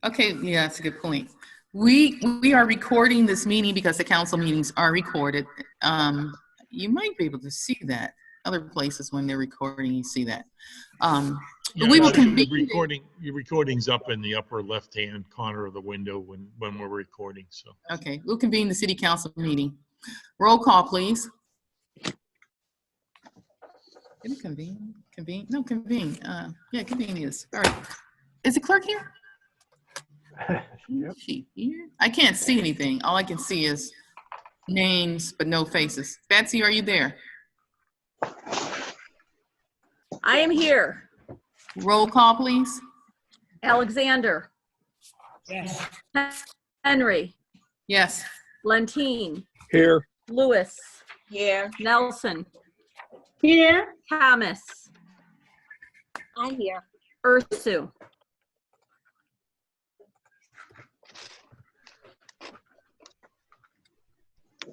Okay, yeah, that's a good point. We are recording this meeting because the council meetings are recorded. You might be able to see that. Other places when they're recording, you see that. Yeah, We will actually, convene. your recording's up in the upper left-hand corner of the window when we're recording. So Okay, we'll convene the city council meeting. Roll call, please. Did it convene? Convene? No, convene. Yeah, convene is. All right. Is the clerk here? Yep. Is she here? I can't see anything. All I can see is names, but no faces. Betsy, are you there? I am here. Roll call, please. Alexander. Yes. Henry. Yes. Lentine. Here. Lewis. Here. Nelson. Here. Thomas. I'm here. Ursu.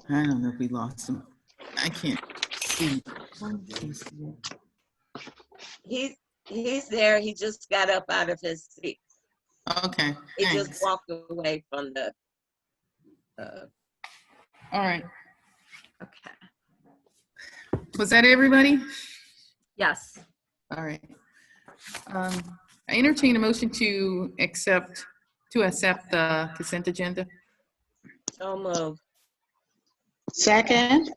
I don't know if we lost him. I can't see. He's there. He just got up out of his seat. Okay. He Thanks. just walked away from the. All right. Okay. Was that everybody? Yes. All right. I entertain a motion to accept the consent agenda. So move. Second.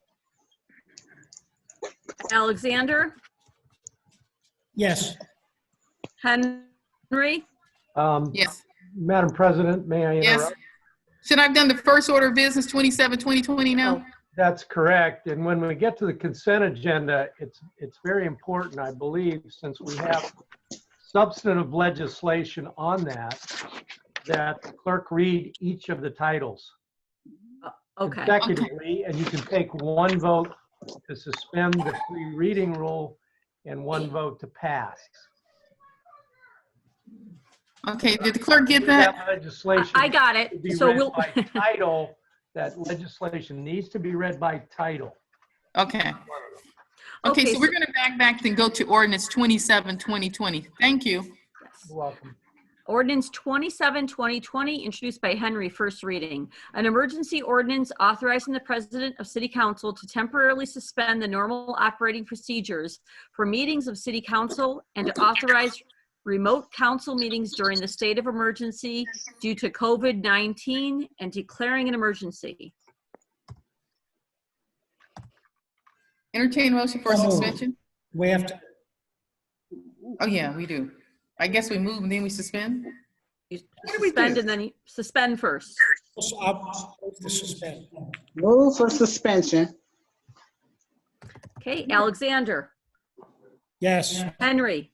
Alexander. Yes. Henry. Yes. Madam President, may I Yes. interrupt? Should I have done the first order of business 27-2020 now? That's correct. And when we get to the consent agenda, it's very important, I believe, since we have substantive legislation on that the clerk read each of the titles Okay. consecutively, and you can take one vote to suspend the free reading rule and one vote to pass. Okay, did the clerk get that? That legislation I got to it. be So read we'll. by title. That legislation needs to be read by title. Okay. Okay, so we're going to back and go to ordinance 27-2020. Thank you. You're welcome. Ordinance 27-2020, introduced by Henry, first reading. An emergency ordinance authorizing the president of city council to temporarily suspend the normal operating procedures for meetings of city council and to authorize remote council meetings during the state of emergency due to COVID-19 and declaring an emergency. Entertain motion for suspension? We have to, Oh, yeah, we do. I guess we move and then we suspend? You What do we suspend do? and then you suspend first. I'll move to suspend. Move for suspension. Okay, Alexander, Yes. Henry,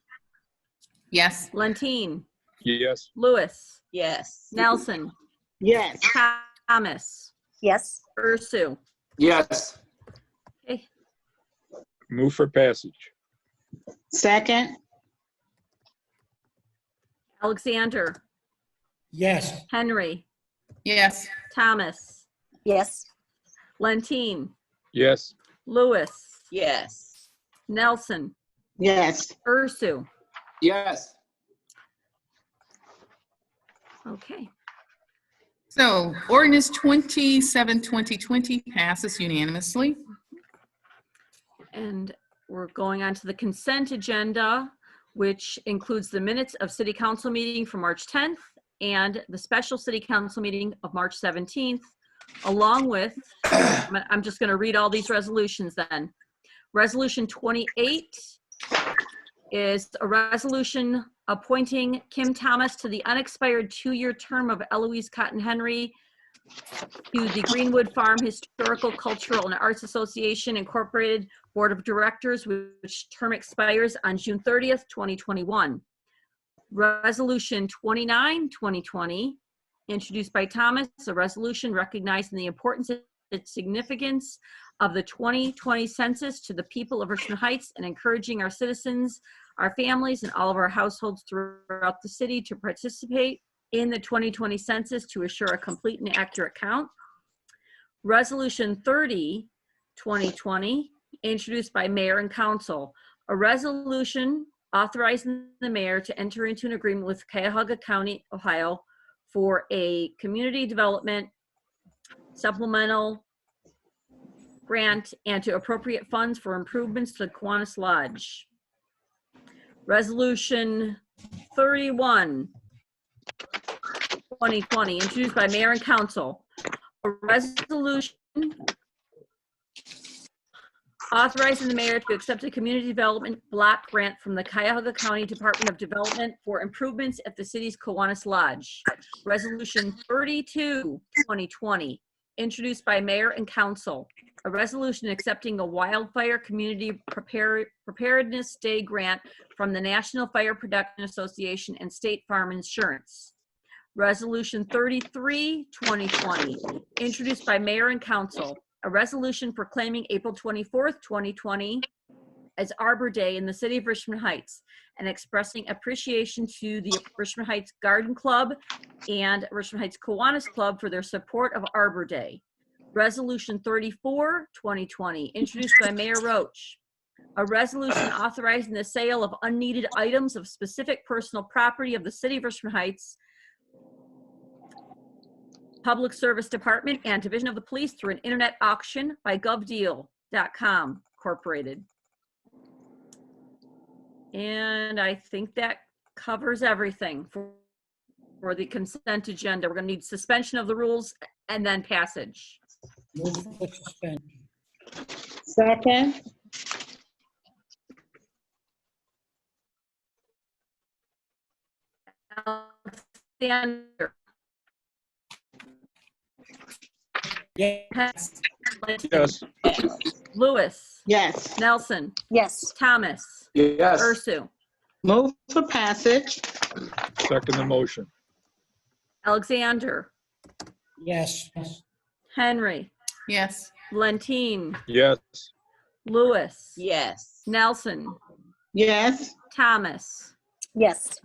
Yes. Lentine, Yes. Lewis, Yes. Nelson, Yes. Thomas, Yes. Ursu. Yes. Okay, Move for passage. Second. Alexander, Yes. Henry, Yes. Thomas, Yes. Lentine, Yes. Lewis, Yes. Nelson, Yes. Ursu. Yes. Okay, So ordinance 27-2020 passes unanimously. and we're going on to the consent agenda, which includes the minutes of city council meeting from March 10th and the special city council meeting of March 17th, along with, I'm just going to read all these resolutions then. Resolution 28 is a resolution appointing Kim Thomas to the unexpired 2-year term of Eloise Cotton Henry to the Greenwood Farm Historical, Cultural, and Arts Association Incorporated Board of Directors, which term expires on June 30th, 2021. Resolution 29-2020, introduced by Thomas, a resolution recognizing the importance and significance of the 2020 census to the people of Richmond Heights and encouraging our citizens, our families, and all of our households throughout the city to participate in the 2020 census to assure a complete and accurate count. Resolution 30-2020, introduced by Mayor and Council, a resolution authorizing the mayor to enter into an agreement with Cuyahoga County, Ohio, for a community development supplemental grant and to appropriate funds for improvements to the Kiwanis Lodge. Resolution 31, 2020, introduced by Mayor and Council. A resolution authorizing the mayor to accept a community development block grant from the Cuyahoga County Department of Development for improvements at the city's Kiwanis Lodge. Resolution 32, 2020, introduced by Mayor and Council. A resolution accepting a wildfire community preparedness day grant from the National Fire Protection Association and State Farm Insurance. Resolution 33, 2020, introduced by Mayor and Council. A resolution proclaiming April 24th, 2020 as Arbor Day in the city of Richmond Heights and expressing appreciation to the Richmond Heights Garden Club and Richmond Heights Kiwanis Club for their support of Arbor Day. Resolution 34, 2020, introduced by Mayor Roach. A resolution authorizing the sale of unneeded items of specific personal property of the city of Richmond Heights Public Service Department and Division of the Police through an internet auction by govdeal.com Incorporated. And I think that covers everything for the consent agenda. We're going to need suspension of the rules and then passage. Move for suspension. Second. Alexander. Yes. Yes. Lewis. Yes. Nelson. Yes. Thomas. Yes. Ursu. Move for passage. Second the motion. Alexander. Yes. Henry. Yes. Valentine. Yes. Lewis. Yes. Nelson. Yes. Thomas. Yes.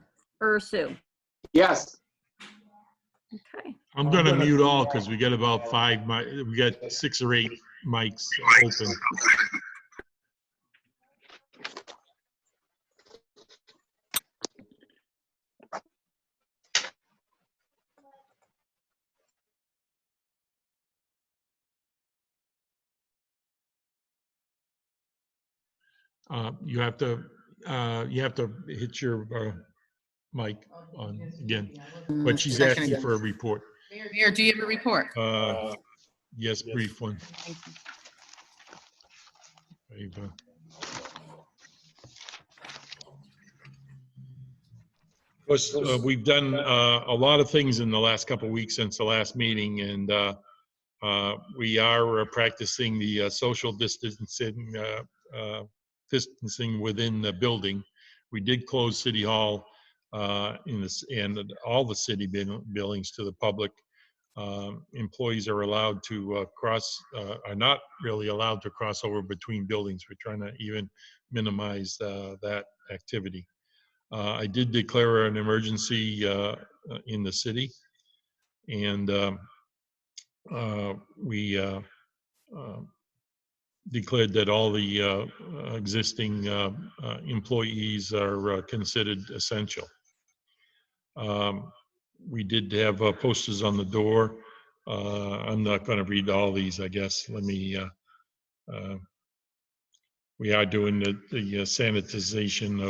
Ursu. Yes. Okay. I'm gonna mute all because we got about we got 6 or 8 mics open. You have to hit your mic on again, but she's asking for a report. Mayor, do you have a report? Yes, brief one. There you go. Of course, we've done a lot of things in the last couple of weeks since the last meeting, and we are practicing the social distancing within the building. We did close City Hall and all the city buildings to the public. Employees are allowed to are not really allowed to cross over between buildings. We're trying to even minimize that activity. I did declare an emergency in the city, and we declared that all the existing employees are considered essential. We did have posters on the door. I'm not going to read all these, I guess. We are doing the sanitization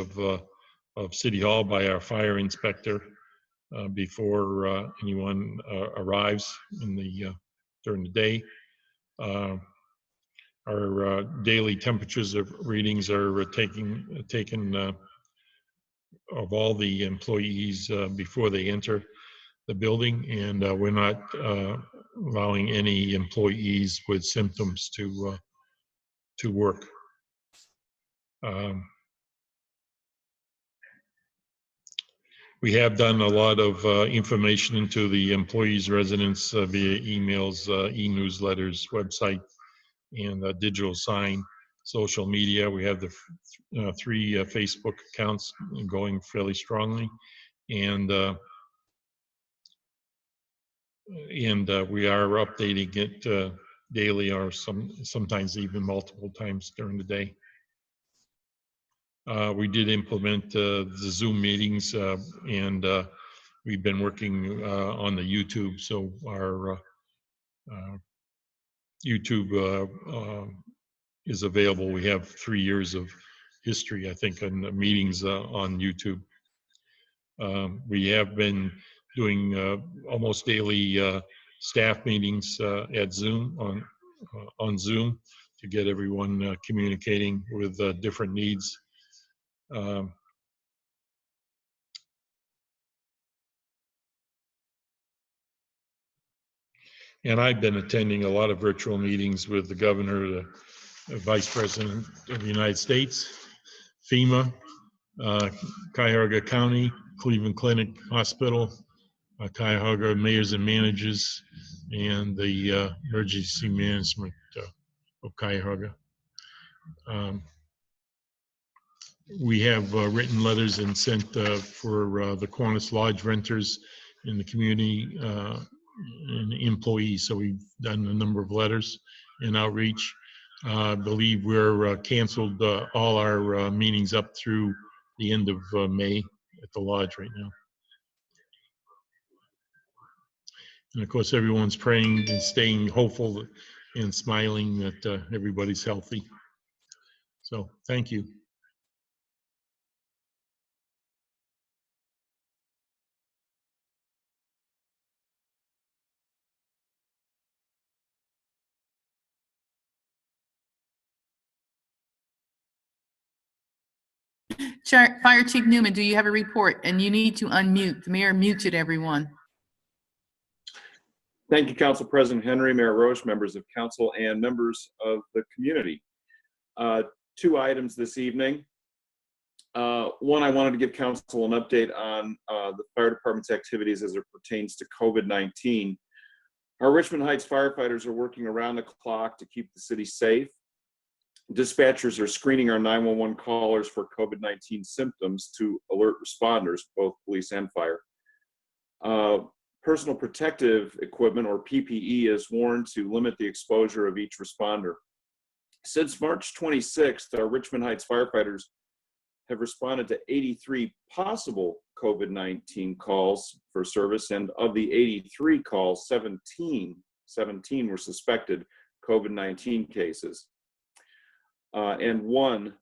of City Hall by our fire inspector before anyone arrives during the day. Our daily temperatures of readings are taken of all the employees before they enter the building, and we're not allowing any employees with symptoms to work. We have done a lot of information into the employees' residence via emails, e-newsletters, website, and digital sign, social media. We have the 3 Facebook accounts going fairly strongly, and we are updating it daily, or sometimes even multiple times during the day. We did implement the Zoom meetings, and we've been working on the YouTube, so our YouTube is available. We have 3 years of history, I think, on the meetings on YouTube. We have been doing almost daily staff meetings at Zoom on Zoom to get everyone communicating with different needs. And I've been attending a lot of virtual meetings with the governor, the vice president of the United States, FEMA, Cuyahoga County, Cleveland Clinic Hospital, Cuyahoga mayors and managers, and the emergency management of Cuyahoga. We have written letters and sent for the Kiwanis Lodge renters in the community and employees. So we've done a number of letters and outreach. I believe we're canceled all our meetings up through the end of May at the lodge right now. And of course, everyone's praying and staying hopeful and smiling that everybody's healthy. So thank you. Fire Chief Newman, do you have a report? And you need to unmute. The mayor muted everyone. Thank you, Council President Henry, Mayor Roche, members of council, and members of the community. 2 items this evening. One, I wanted to give council an update on the fire department's activities as it pertains to COVID-19. Our Richmond Heights firefighters are working around the clock to keep the city safe. Dispatchers are screening our 911 callers for COVID-19 symptoms to alert responders, both police and fire. Personal protective equipment, or PPE, is worn to limit the exposure of each responder. Since March 26th, our Richmond Heights firefighters have responded to 83 possible COVID-19 calls for service, and of the 83 calls, 17 were suspected COVID-19 cases. And one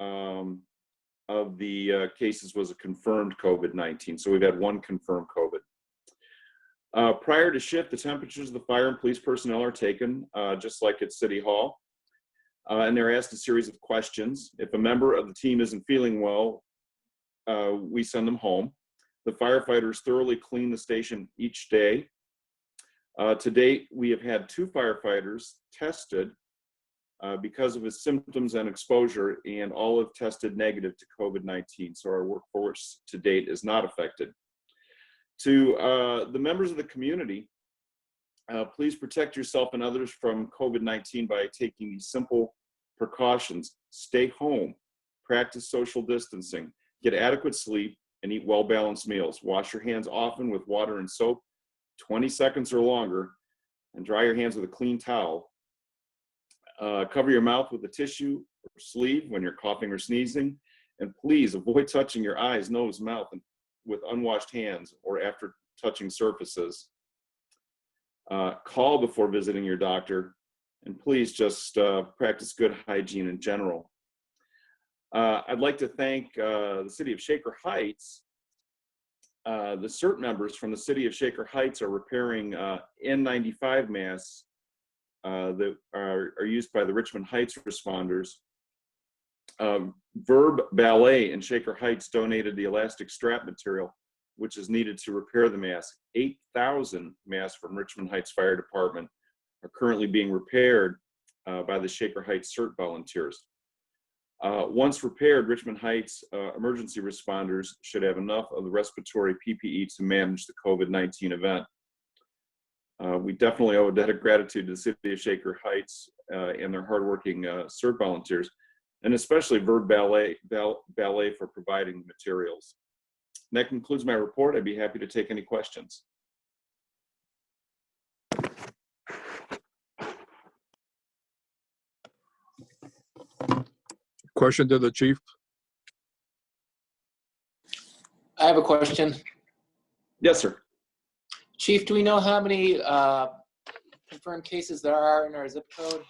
of the cases was a confirmed COVID-19. So we've had 1 confirmed COVID. Prior to shift, the temperatures of the fire and police personnel are taken, just like at City Hall. And they're asked a series of questions. If a member of the team isn't feeling well, we send them home. The firefighters thoroughly clean the station each day. To date, we have had 2 firefighters tested because of his symptoms and exposure, and all have tested negative to COVID-19. So our workforce to date is not affected. To the members of the community, please protect yourself and others from COVID-19 by taking these simple precautions. Stay home, practice social distancing, get adequate sleep, and eat well-balanced meals. Wash your hands often with water and soap, 20 seconds or longer, and dry your hands with a clean towel. Cover your mouth with a tissue or sleeve when you're coughing or sneezing, and please avoid touching your eyes, nose, mouth with unwashed hands or after touching surfaces. Call before visiting your doctor, and please just practice good hygiene in general. I'd like to thank the City of Shaker Heights. The CERT members from the City of Shaker Heights are repairing N95 masks that are used by the Richmond Heights responders. Verb Ballet in Shaker Heights donated the elastic strap material, which is needed to repair the mask. 8,000 masks from Richmond Heights Fire Department are currently being repaired by the Shaker Heights CERT volunteers. Once repaired, Richmond Heights emergency responders should have enough of the respiratory PPE to manage the COVID-19 event. We definitely owe a debt of gratitude to the City of Shaker Heights and their hardworking CERT volunteers, and especially Verb Ballet for providing the materials. And that concludes my report. I'd be happy to take any questions. Question to the chief. I have a question. Yes, sir. Chief, do we know how many confirmed cases there are in our zip code?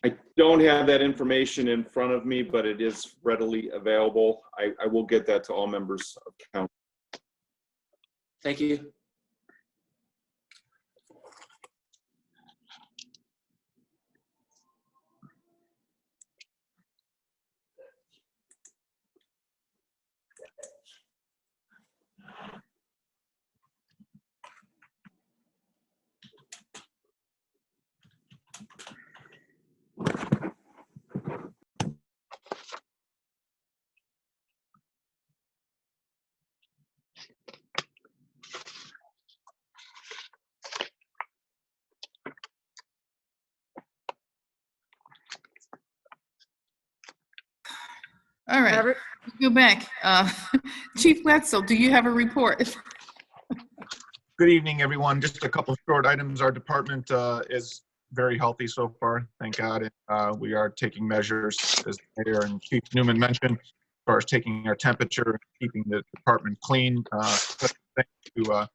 I don't have that information in front of me, but it is readily available. I will get that to all members of council. Thank you. All right, Robert? go back. Chief Wetzel, do you have a report? Good evening, everyone. Just a couple of short items. Our department is very healthy so far, thank God. We are taking measures, as Mayor and Chief Newman mentioned, as far as taking our temperature, keeping the department clean. Thank you to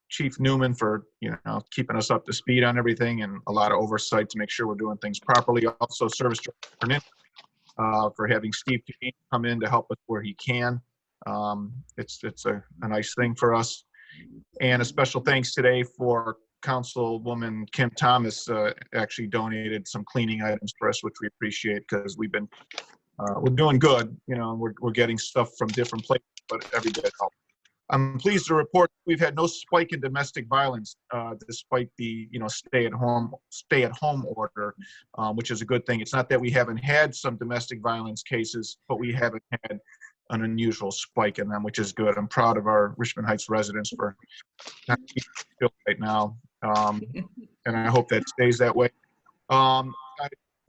Chief Newman for keeping us up to speed on everything, and a lot of oversight to make sure we're doing things properly. Also, Service Director for having Steve come in to help us where he can. It's a nice thing for us. And a special thanks today for Councilwoman Kim Thomas actually donated some cleaning items for us, which we appreciate because we're doing good. We're getting stuff from different places, but every bit helps. I'm pleased to report we've had no spike in domestic violence despite the stay at home order, which is a good thing. It's not that we haven't had some domestic violence cases, but we haven't had an unusual spike in them, which is good. I'm proud of our Richmond Heights residents for not keeping still right now, and I hope that stays that way. I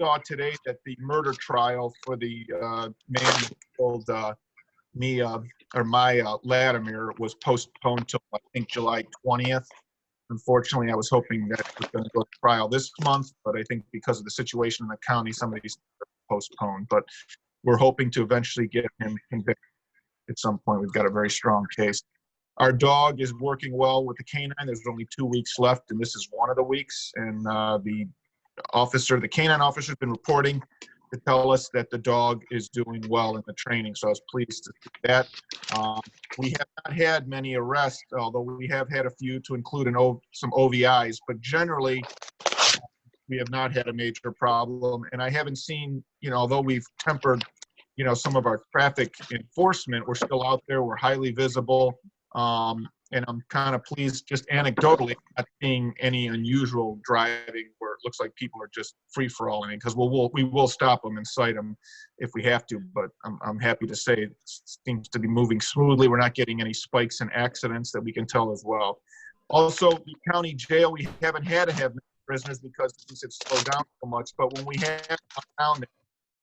saw today that the murder trial for the man who killed my Latimer was postponed till I think July 20th. Unfortunately, I was hoping that it was going to go to trial this month, but I think because of the situation in the county, some of these are postponed. But we're hoping to eventually get him convicted at some point. We've got a very strong case. Our dog is working well with the canine. There's only 2 weeks left, and this is one of the weeks. And the canine officer has been reporting to tell us that the dog is doing well in the training. So I was pleased to see that. We have not had many arrests, although we have had a few, to include some OVIs, but generally we have not had a major problem. And I haven't seen, although we've tempered, some of our traffic enforcement, we're still out there, we're highly visible. And I'm kind of pleased, just anecdotally, not seeing any unusual driving where it looks like people are just free-for-alling, because we will stop them and cite them if we have to. But I'm happy to say it seems to be moving smoothly. We're not getting any spikes in accidents that we can tell as well. Also, the county jail, we haven't had to have prisoners because it's slowed down so much. But when we had down there,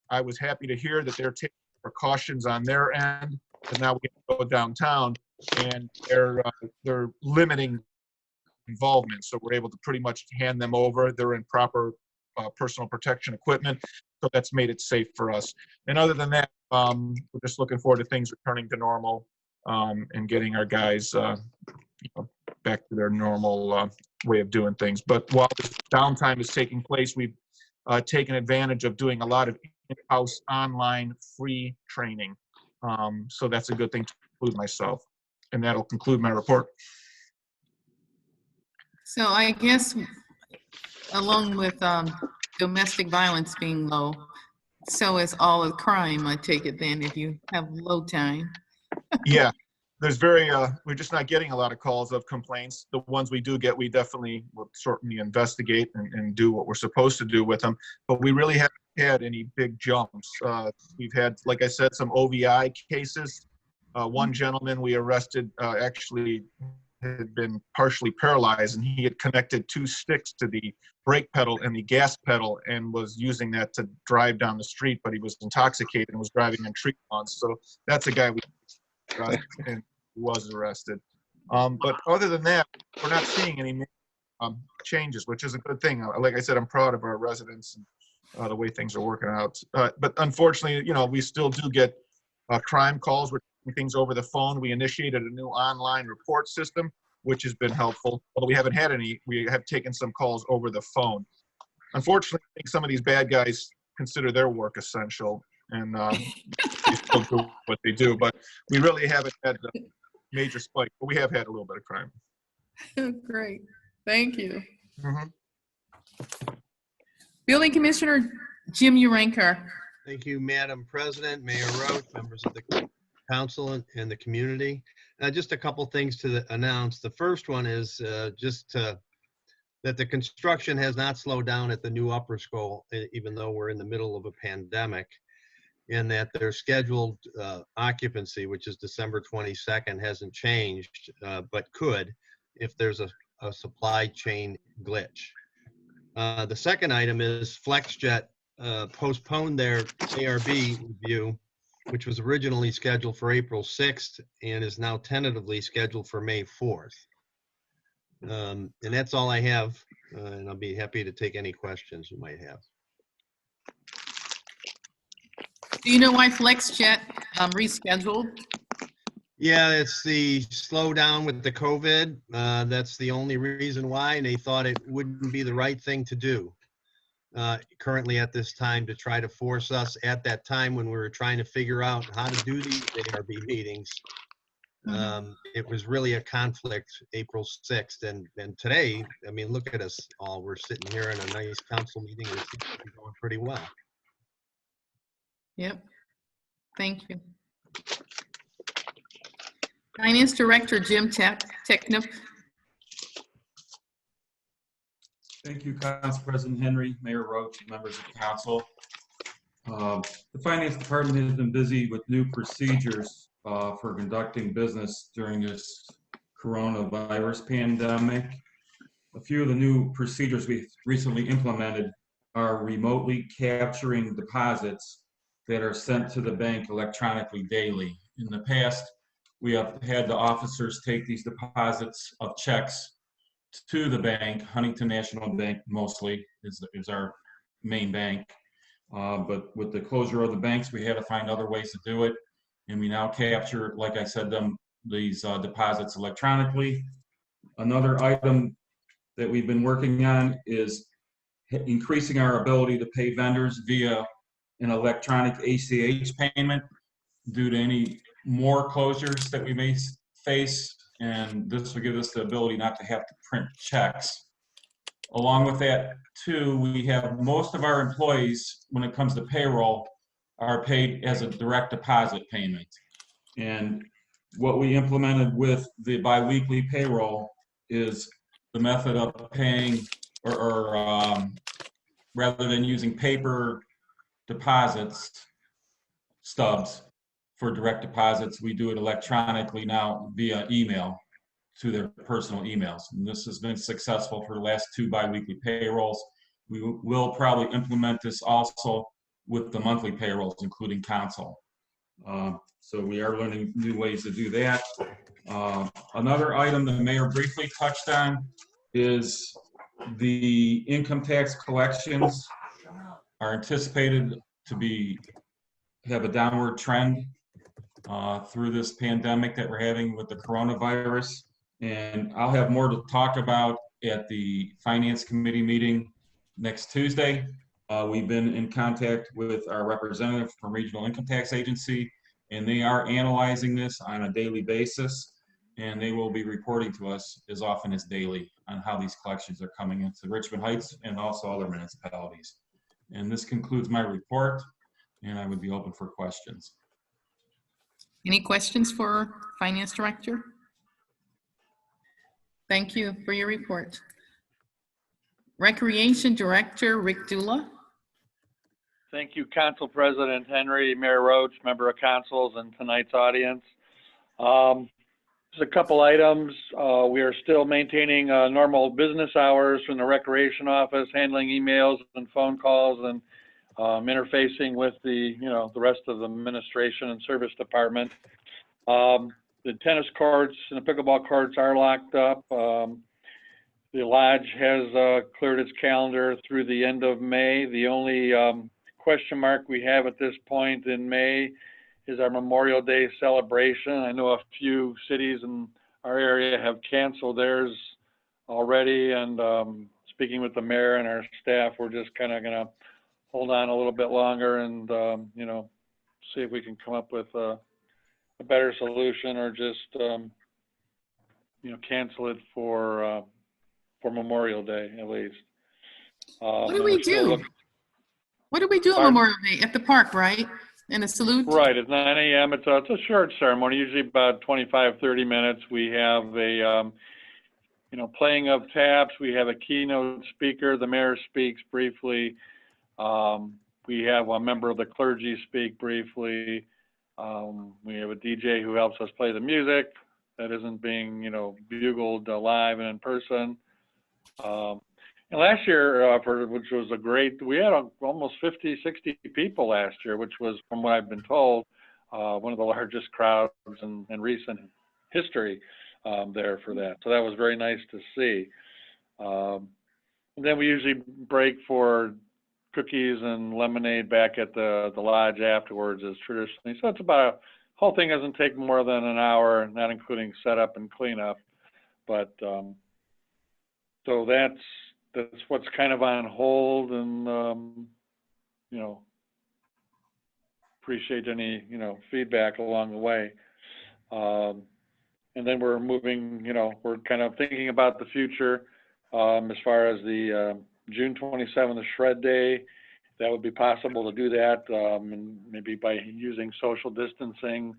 I was happy to hear that they're taking precautions on their end, and now we can go downtown, and they're limiting involvement. So we're able to pretty much hand them over. They're in proper personal protection equipment. So that's made it safe for us. And other than that, we're just looking forward to things returning to normal and getting our guys back to their normal way of doing things. But while this downtime is taking place, we've taken advantage of doing a lot of in-house online free training. So that's a good thing to include myself. And that'll conclude my report. So I guess along with domestic violence being low, so is all of crime, I take it then, if you have low time. Yeah, we're just not getting a lot of calls of complaints. The ones we do get, we definitely will certainly investigate and do what we're supposed to do with them. But we really haven't had any big jumps. We've had, like I said, some OVI cases. One gentleman we arrested actually had been partially paralyzed, and he had connected 2 sticks to the brake pedal and the gas pedal and was using that to drive down the street, but he was intoxicated and was driving on tree lawns. So that's a guy we got and was arrested. But other than that, we're not seeing any changes, which is a good thing. Like I said, I'm proud of our residents and the way things are working out. But unfortunately, we still do get crime calls. We're things over the phone. We initiated a new online report system, which has been helpful. Although we haven't had any, we have taken some calls over the phone. Unfortunately, I think some of these bad guys consider their work essential, and they still do what they do. But we really haven't had a major spike, but we have had a little bit of crime. Great. Thank you. Mhm. Building Commissioner Jim Uranka. Thank you, Madam President, Mayor Roach, members of the council and the community. Just a couple things to announce. The first one is that the construction has not slowed down at the new upper school, even though we're in the middle of a pandemic, and that their scheduled occupancy, which is December 22nd, hasn't changed, but could if there's a supply chain glitch. The second item is FlexJet postponed their ARB review, which was originally scheduled for April 6th and is now tentatively scheduled for May 4th. And that's all I have, and I'll be happy to take any questions you might have. Do you know why FlexJet rescheduled? Yeah, it's the slowdown with the COVID. That's the only reason why, and they thought it wouldn't be the right thing to do currently at this time to try to force us at that time when we were trying to figure out how to do these ARB meetings. It was really a conflict April 6th, and today, I mean, look at us all. We're sitting here in a nice council meeting and it seems to be going pretty well. Yep. Thank you. Finance Director Jim Technip. Thank you, Council President Henry, Mayor Roach, members of the council. The Finance Department has been busy with new procedures for conducting business during this coronavirus pandemic. A few of the new procedures we've recently implemented are remotely capturing deposits that are sent to the bank electronically daily. In the past, we have had the officers take these deposits of checks to the bank. Huntington National Bank mostly is our main bank. But with the closure of the banks, we had to find other ways to do it. And we now capture, like I said, these deposits electronically. Another item that we've been working on is increasing our ability to pay vendors via an electronic ACH payment due to any more closures that we may face, and this will give us the ability not to have to print checks. Along with that, too, we have most of our employees, when it comes to payroll, are paid as a direct deposit payment. And what we implemented with the biweekly payroll is the method of paying, or rather than using paper deposits, stubs for direct deposits, we do it electronically now via email to their personal emails. And this has been successful for the last 2 biweekly payrolls. We will probably implement this also with the monthly payrolls, including council. So we are learning new ways to do that. Another item the mayor briefly touched on is the income tax collections are anticipated to have a downward trend through this pandemic that we're having with the coronavirus. And I'll have more to talk about at the Finance Committee meeting next Tuesday. We've been in contact with our representative from Regional Income Tax Agency, and they are analyzing this on a daily basis, and they will be reporting to us as often as daily on how these collections are coming into Richmond Heights and also other municipalities. And this concludes my report, and I would be open for questions. Any questions for Finance Director? Thank you for your report. Recreation Director Rick Dula. Thank you, Council President Henry, Mayor Roach, member of councils, and tonight's audience. Just a couple items. We are still maintaining normal business hours from the Recreation Office, handling emails and phone calls, and interfacing with the rest of the administration and service department. The tennis courts and the pickleball courts are locked up. The lodge has cleared its calendar through the end of May. The only question mark we have at this point in May is our Memorial Day celebration. I know a few cities in our area have canceled theirs already, and speaking with the mayor and our staff, we're just kind of going to hold on a little bit longer and, you know, see if we can come up with a better solution, or just, you know, cancel it for Memorial Day at least. What do we do? What do we do on Pardon? Memorial Day? At the park, right? In a salute? Right, it's 9 a.m. It's a short ceremony, usually about 25, 30 minutes. We have a, you know, playing of taps. We have a keynote speaker. The mayor speaks briefly. We have a member of the clergy speak briefly. We have a DJ who helps us play the music that isn't being, you know, bugled live and in person. And last year, which was a great, we had almost 50, 60 people last year, which was, from what I've been told, one of the largest crowds in recent history there for that. So that was very nice to see. And then we usually break for cookies and lemonade back at the lodge afterwards, as traditionally. So it's about, whole thing doesn't take more than an hour, not including setup and cleanup. But so that's what's kind of on hold, and you know, appreciate any, you know, feedback along the way. And then we're moving, you know, we're kind of thinking about the future as far as the June 27th, the Shred Day. That would be possible to do that, and maybe by using social distancing,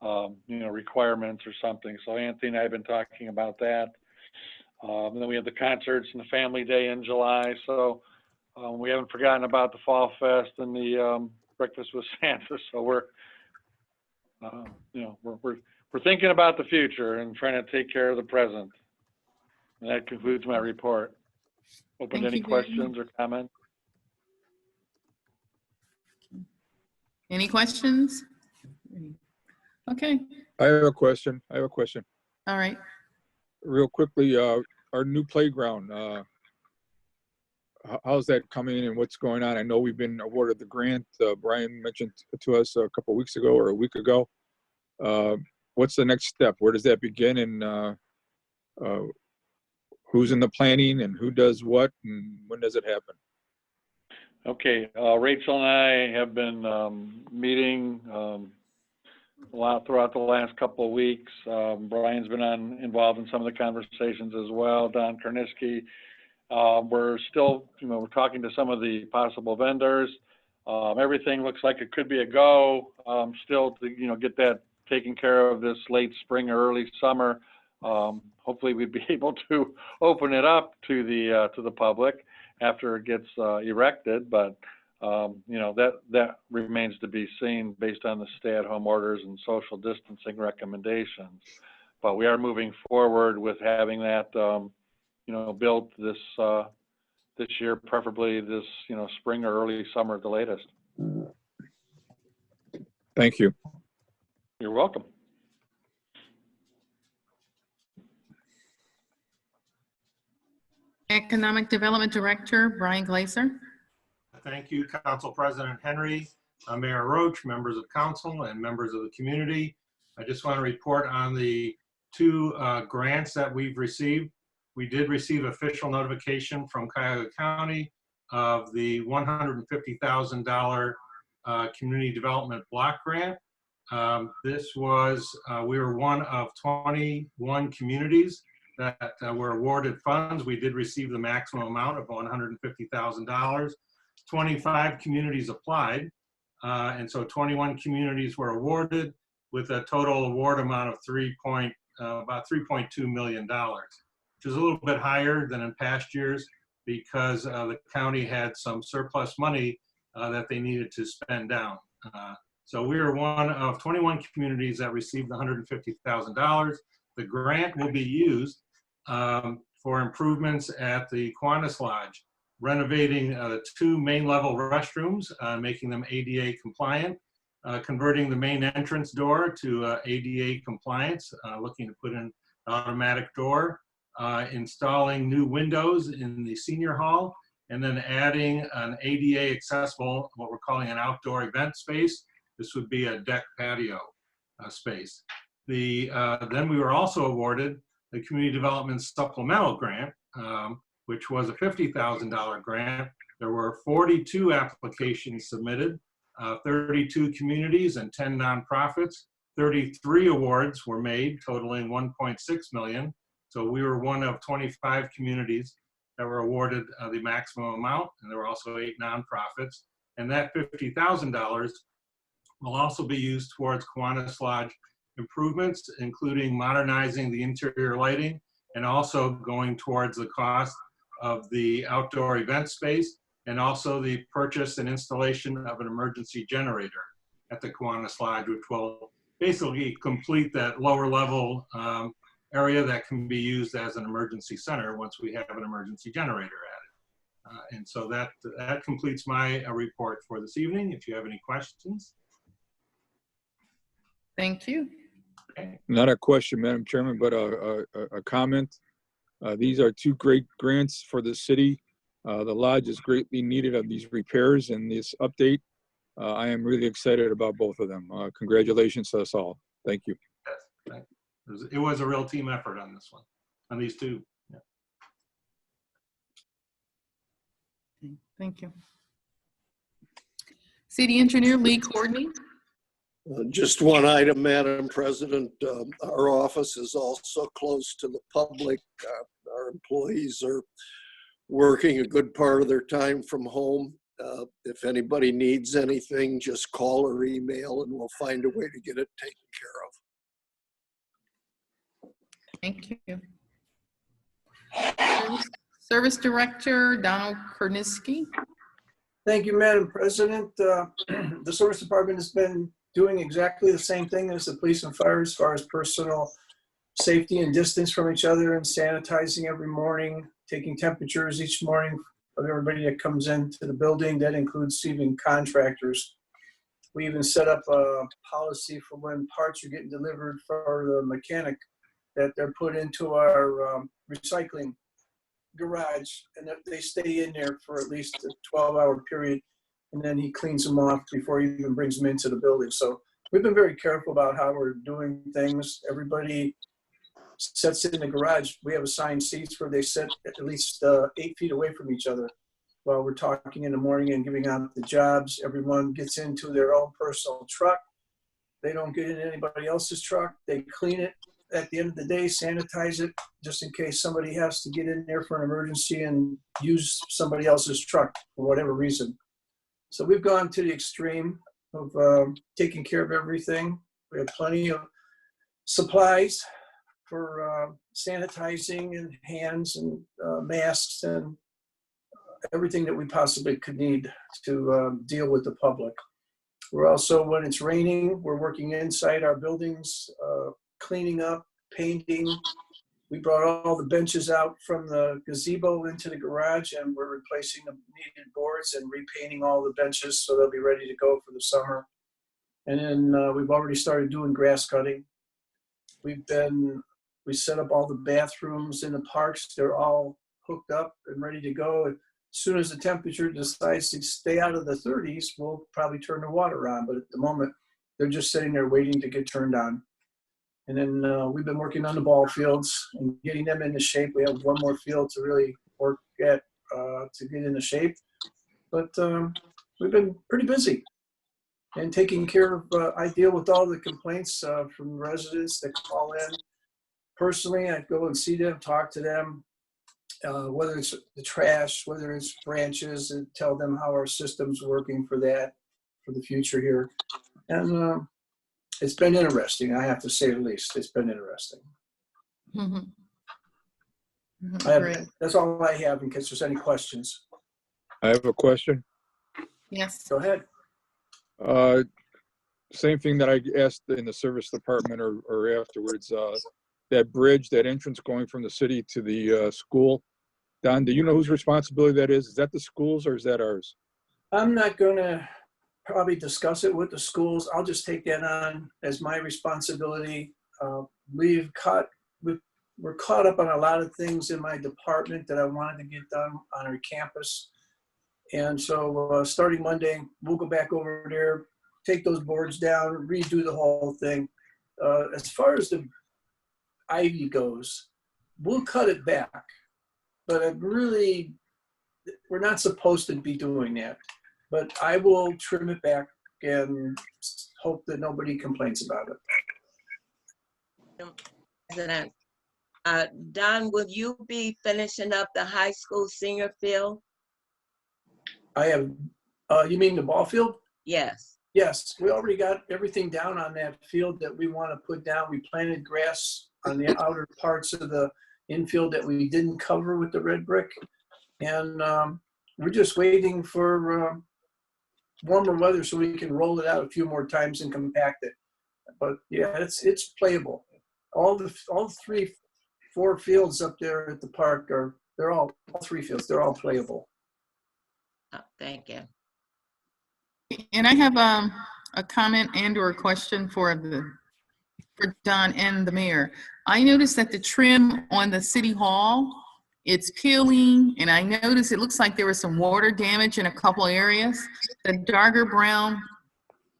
you know, requirements or something. So Anthony and I have been talking about that. And then we have the concerts and the Family Day in July. So we haven't forgotten about the Fall Fest and the Breakfast with Santa. So we're, you know, we're thinking about the future and trying to take care of the present. And that concludes my report. Open to any questions or comments? Any questions? Okay. I have a question. All right. Real quickly, our new playground, how's that coming in and what's going on? I know we've been awarded the grant. Brian mentioned to us a couple of weeks ago or a week ago. What's the next step? Where does that begin? And who's in the planning and who does what and when does it happen? Okay, Rachel and I have been meeting a lot throughout the last couple of weeks. Brian's been involved in some of the conversations as well. Don Karniski. We're still, you know, we're talking to some of the possible vendors. Everything looks like it could be a go. Still to, you know, get that taken care of this late spring or early summer. Hopefully we'd be able to open it up to the public after it gets erected, but you know, that remains to be seen based on the stay-at-home orders and social distancing recommendations. But we are moving forward with having that, you know, built this year, preferably this, you know, spring or early summer at the latest. Thank you. You're welcome. Economic Development Director, Brian Glaser. Thank you, Council President Henry, Mayor Roach, members of council, and members of the community. I just want to report on the two grants that we've received. We did receive official notification from Cuyahoga County of the $150,000 Community Development Block Grant. This was, we were one of 21 communities that were awarded funds. We did receive the maximum amount of $150,000. 25 communities applied, and so 21 communities were awarded with a total award amount of about $3.2 million, which is a little bit higher than in past years because the county had some surplus money that they needed to spend down. So we are one of 21 communities that received $150,000. The grant will be used for improvements at the Kiwanis Lodge, renovating 2 main level restrooms, making them ADA compliant, converting the main entrance door to ADA compliance, looking to put in an automatic door, installing new windows in the senior hall, and then adding an ADA accessible, what we're calling an outdoor event space, This would be a deck patio space. Then we were also awarded the Community Development Supplemental Grant, which was a $50,000 grant. There were 42 applications submitted, 32 communities and 10 nonprofits. 33 awards were made, totaling $1.6 million. So we were one of 25 communities that were awarded the maximum amount, and there were also 8 nonprofits. And that $50,000 will also be used towards Kiwanis Lodge improvements, including modernizing the interior lighting and also going towards the cost of the outdoor event space and also the purchase and installation of an emergency generator at the Kiwanis Lodge, which will basically complete that lower level area that can be used as an emergency center once we have an emergency generator added. And so that completes my report for this evening. If you have any questions. Thank you. Okay. Not a question, Madam Chairman, but a comment. These are 2 great grants for the city. The lodge is greatly needed of these repairs and this update. I am really excited about both of them. Congratulations to us all. Thank you. Yes, thank you. It was a real team effort on this one, on these 2. Yeah. Thank you. City Engineer Lee Courtney. Just one item, Madam President. Our office is also close to the public. Our employees are working a good part of their time from home. If anybody needs anything, just call or email and we'll find a way to get it taken care of. Thank you. Service Director Donald Korniski. Thank you, Madam President. The Service Department has been doing exactly the same thing as the police and fire as far as personal safety and distance from each other and sanitizing every morning, taking temperatures each morning of everybody that comes into the building. That includes even contractors. We even set up a policy for when parts are getting delivered for the mechanic that they're put into our recycling garage and that they stay in there for at least a 12-hour period. And then he cleans them off before he even brings them into the building. So we've been very careful about how we're doing things. Everybody sits in the garage. We have assigned seats where they sit at least 8 feet away from each other while we're talking in the morning and giving out the jobs. Everyone gets into their own personal truck. They don't get in anybody else's truck. They clean it at the end of the day, sanitize it, just in case somebody has to get in there for an emergency and use somebody else's truck for whatever reason. So we've gone to the extreme of taking care of everything. We have plenty of supplies for sanitizing and hands and masks and everything that we possibly could need to deal with the public. We're also, when it's raining, we're working inside our buildings, cleaning up, painting. We brought all the benches out from the gazebo into the garage and we're replacing the needed boards and repainting all the benches so they'll be ready to go for the summer. And then we've already started doing grass cutting. We set up all the bathrooms in the parks. They're all hooked up and ready to go. As soon as the temperature decides to stay out of the 30s, we'll probably turn the water on. But at the moment, they're just sitting there waiting to get turned on. And then we've been working on the ball fields and getting them into shape. We have one more field to really work at to get into shape. But we've been pretty busy and taking care of, I deal with all the complaints from residents that call in. Personally, I go and see them, talk to them, whether it's the trash, whether it's branches, and tell them how our system's working for that, for the future here. And it's been interesting, I have to say at least. It's been interesting. That's all I have in case there's any questions. I have a question. Yes. Go ahead. Same thing that I asked in the service department or afterwards. That bridge, that entrance going from the city to the school. Don, do you know whose responsibility that is? Is that the schools or is that ours? I'm not going to probably discuss it with the schools. I'll just take that on as my responsibility. We're caught up on a lot of things in my department that I wanted to get done on our campus. And so starting Monday, we'll go back over there, take those boards down, redo the whole thing. As far as the ivy goes, we'll cut it back, but we're not supposed to be doing that. But I will trim it back and hope that nobody complains about it. President, Don, will you be finishing up the high school senior field? I have, you mean the ball field? Yes. Yes, we already got everything down on that field that we want to put down. We planted grass on the outer parts of the infield that we didn't cover with the red brick. And we're just waiting for warmer weather so we can roll it out a few more times and compact it. But yeah, it's playable. All 4 fields up there at the park they're all 3 fields, they're all playable. Oh, thank you. And I have a comment and or a question for Don and the mayor. I noticed that the trim on the city hall, it's peeling, and I noticed it looks like there was some water damage in a couple areas. The darker brown,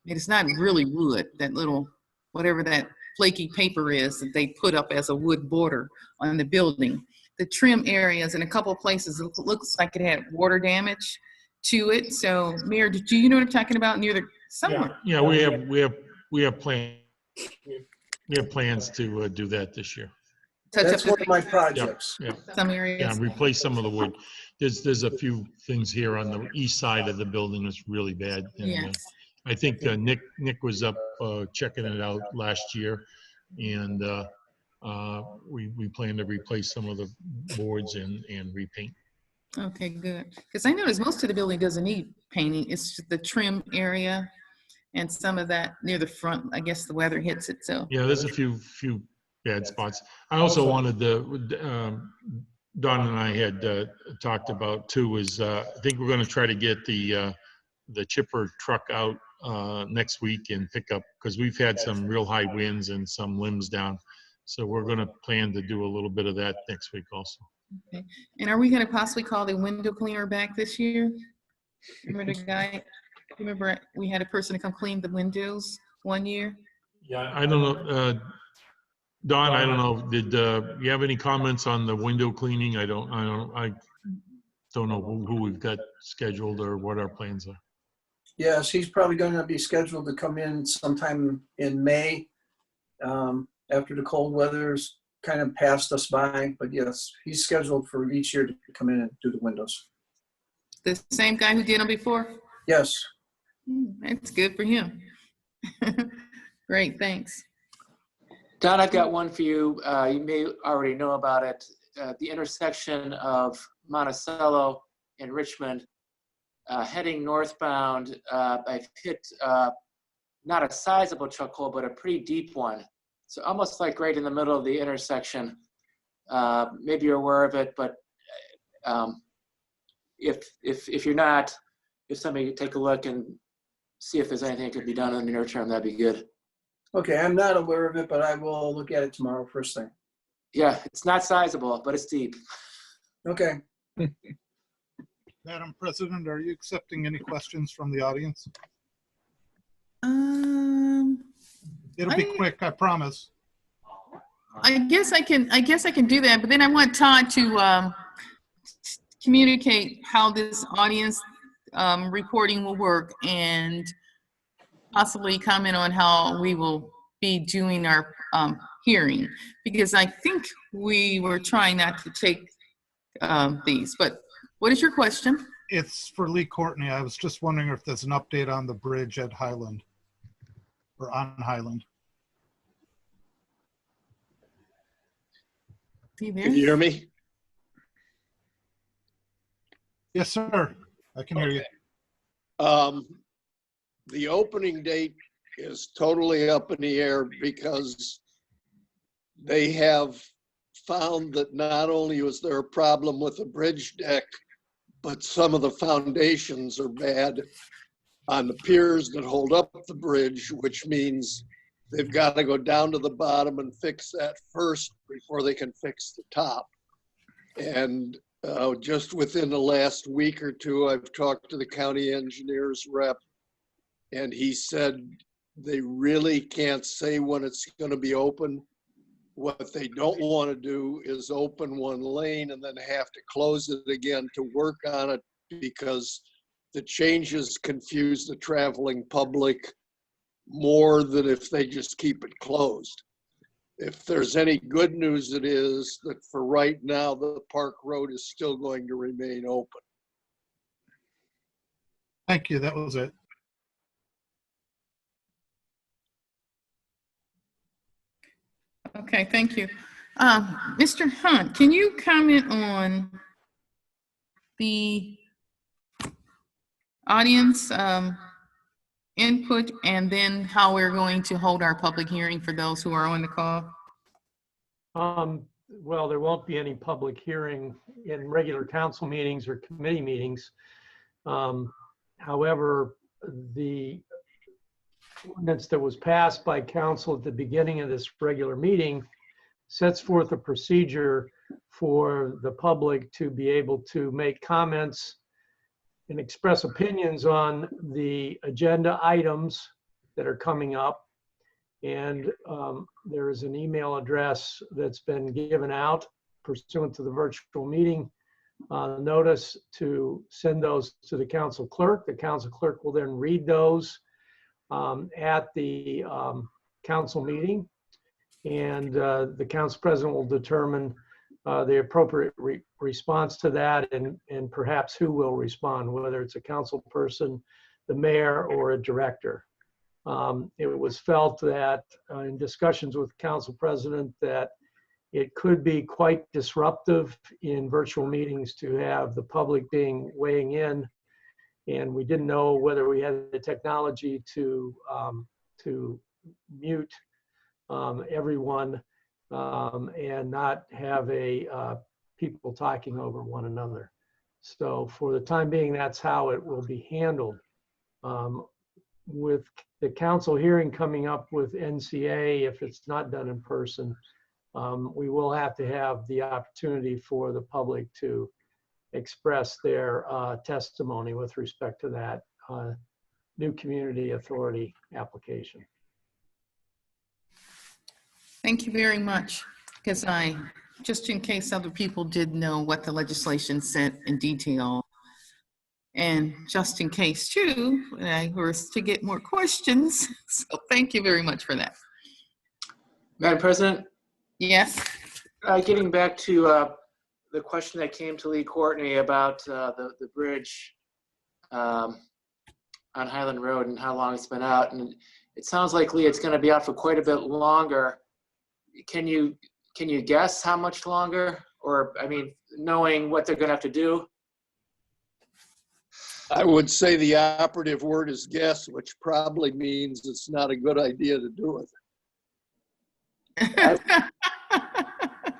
it's not really wood, that little, whatever that flaky paper is that they put up as a wood border on the building. The trim areas in a couple of places, it looks like it had water damage to it. So, Mayor, do you know what I'm talking about near the somewhere? Yeah, we have plans. We have plans to do that this year. That's one of my projects. Yeah, some areas. Yeah, replace some of the wood. There's a few things here on the east side of the building that's really bad. And, Yes. I think Nick was up checking it out last year, and we plan to replace some of the boards and repaint. Okay, good. Because I noticed most of the building doesn't need painting. It's just the trim area and some of that near the front. I guess the weather hits it. So Yeah, there's a few bad spots. I also wanted to, Don and I had talked about too, is I think we're going to try to get the chipper truck out next week and pick up, because we've had some real high winds and some limbs down. So we're going to plan to do a little bit of that next week also. okay. And are we going to possibly call the window cleaner back this year? Remember the guy? Remember we had a person to come clean the windows one year? Yeah, I don't know. Don, I don't know. Did you have any comments on the window cleaning? I don't know who we've got scheduled or what our plans are. Yes, he's probably going to be scheduled to come in sometime in May, after the cold weather's kind of passed us by. But yes, he's scheduled for each year to come in and do the windows. The same guy who did them before? Yes. That's good for him. Great, thanks. Don, I've got one for you. You may already know about it. The intersection of Monticello and Richmond, heading northbound, I've hit not a sizable chuck hole, but a pretty deep one. So almost like right in the middle of the intersection. Maybe you're aware of it, but if you're not, if somebody could take a look and see if there's anything that could be done in the near term, that'd be good. Okay, I'm not aware of it, but I will look at it tomorrow first thing. Yeah, it's not sizable, but it's deep. Okay. Madam President, are you accepting any questions from the audience? It'll be quick, I promise. I guess I can do that, but then I want Todd to communicate how this audience reporting will work and possibly comment on how we will be doing our hearing, because I think we were trying not to take these, but what is your question? It's for Lee Courtney. I was just wondering if there's an update on the bridge at Highland, or on Highland. Can you hear me? Yes, sir. I can hear you. The opening date is totally up in the air because they have found that not only was there a problem with the bridge deck, but some of the foundations are bad on the piers that hold up the bridge, which means they've got to go down to the bottom and fix that first before they can fix the top. And just within the last week or two, I've talked to the county engineer's rep, And he said they really can't say when it's going to be open. What they don't want to do is open one lane and then have to close it again to work on it, because the changes confuse the traveling public more than if they just keep it closed. If there's any good news, it is that for right now, the Park Road is still going to remain open. Thank you. That was it. Okay, thank you. Mr. Hunt, can you comment on the audience input and then how we're going to hold our public hearing for those who are on the call? Well, there won't be any public hearing in regular council meetings or committee meetings. However, the ordinance that was passed by council at the beginning of this regular meeting sets forth a procedure for the public to be able to make comments and express opinions on the agenda items that are coming up. And there is an email address that's been given out pursuant to the virtual meeting notice to send those to the council clerk. The council clerk will then read those at the council meeting, and the council president will determine the appropriate response to that, and perhaps who will respond, whether it's a council person, the mayor, or a director. It was felt that in discussions with the council president that it could be quite disruptive in virtual meetings to have the public weighing in, and we didn't know whether we had the technology to mute everyone and not have people talking over one another. So for the time being, that's how it will be handled. With the council hearing coming up with NCA, if it's not done in person, we will have to have the opportunity for the public to express their testimony with respect to that new community authority application. Thank you very much, because just in case other people did know what the legislation said in detail, and just in case too, I was to get more questions. So thank you very much for that. Madam President? Yes. Getting back to the question that came to Lee Courtney about the bridge on Highland Road and how long it's been out. And it sounds like, Lee, it's going to be out for quite a bit longer. Can you guess how much longer? Or, I mean, knowing what they're going to have to do? I would say the operative word is guess, which probably means it's not a good idea to do it.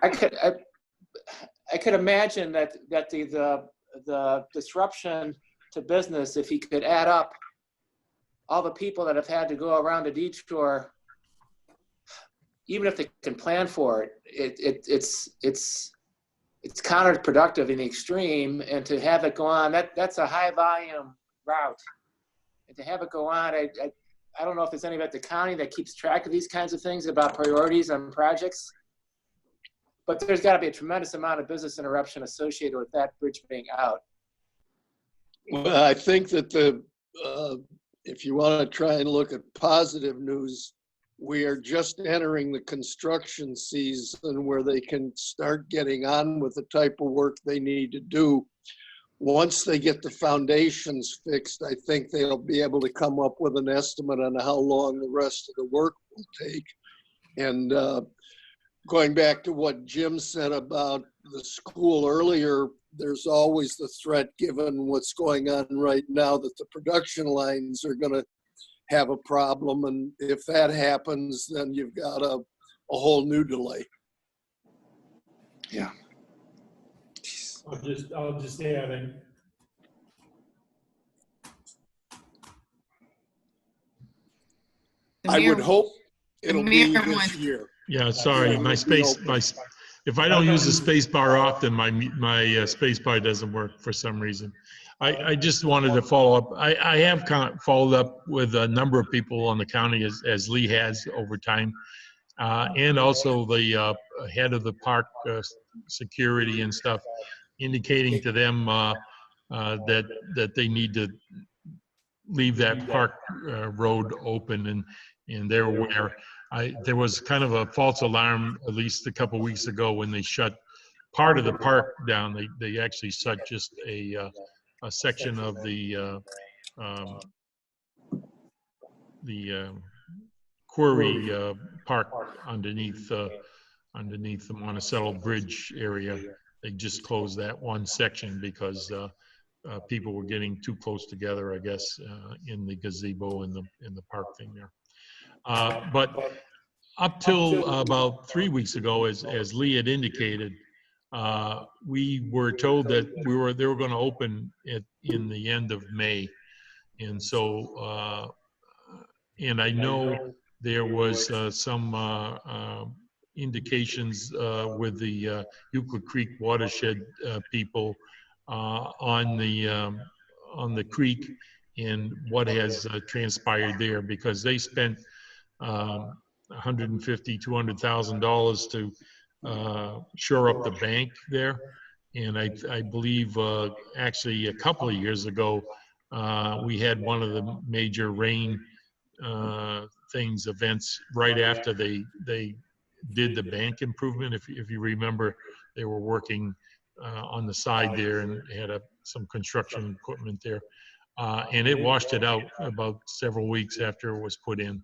I could imagine that the disruption to business, if he could add up all the people that have had to go around a detour, even if they can plan for it, it's counterproductive in the extreme. And to have it go on, that's a high volume route, and to have it go on, I don't know if there's anybody at the county that keeps track of these kinds of things about priorities on projects, but there's got to be a tremendous amount of business interruption associated with that bridge being out. Well, I think that if you want to try and look at positive news, we are just entering the construction season where they can start getting on with the type of work they need to do. Once they get the foundations fixed, I think they'll be able to come up with an estimate on how long the rest of the work will take. And going back to what Jim said about the school earlier, there's always the threat, given what's going on right now, that the production lines are going to have a problem. And if that happens, then you've got a whole new delay. Yeah. I'll just add, I would hope it'll be this year. Yeah, sorry, if I don't use the space bar often, my space bar doesn't work for some reason. I just wanted to follow up. I have followed up with a number of people on the county as Lee has over time. And also the head of the park security and stuff, indicating to them that they need to leave that park road open, and they're aware. There was kind of a false alarm at least a couple weeks ago when they shut part of the park down. They actually shut just a section of the quarry park underneath the Monticello Bridge area. They just closed that one section because people were getting too close together, I guess, in the gazebo in the park thing there. But up till about 3 weeks ago, as Lee had indicated, we were told that they were going to open it in the end of May, and so and I know there was some indications with the Euclid Creek watershed people on the creek and what has transpired there, because they spent $150,000, $200,000 to shore up the bank there. And I believe actually a couple of years ago, we had one of the major rain events right after they did the bank improvement. If you remember, they were working on the side there and had some construction equipment there. And it washed it out about several weeks after it was put in.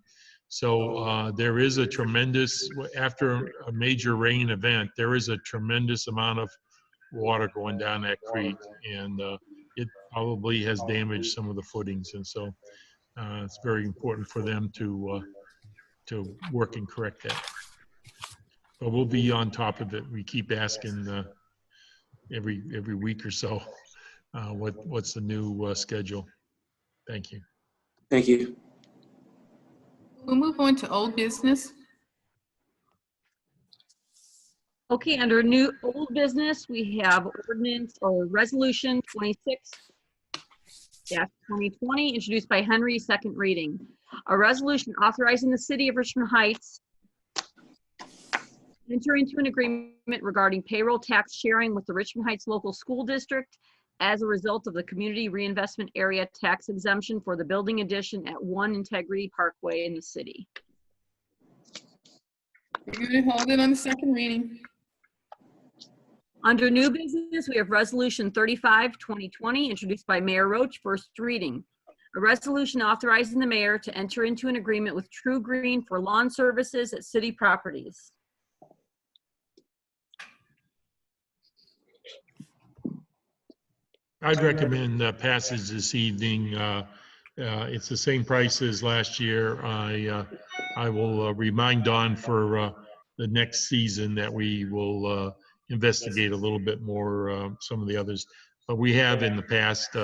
So there is a tremendous, after a major rain event, there is a tremendous amount of water going down that creek, and it probably has damaged some of the footings. And so it's very important for them to work and correct that. But we'll be on top of it. We keep asking every week or so what's the new schedule. Thank you. Thank you. We'll move on to old business. Okay, under old business, we have ordinance or resolution 26-2020, introduced by Henry, second reading. A resolution authorizing the city of Richmond Heights enter into an agreement regarding payroll tax sharing with the Richmond Heights Local School District as a result of the Community Reinvestment Area tax exemption for the building addition at 1 Integrity Parkway in the city. We're going to hold it on the second reading. Under new business, we have resolution 35-2020, introduced by Mayor Roach, first reading. A resolution authorizing the mayor to enter into an agreement with True Green for lawn services at city properties. I'd recommend passage this evening. It's the same price as last year. I will remind Don for the next season that we will investigate a little bit more some of the others. But we have in the past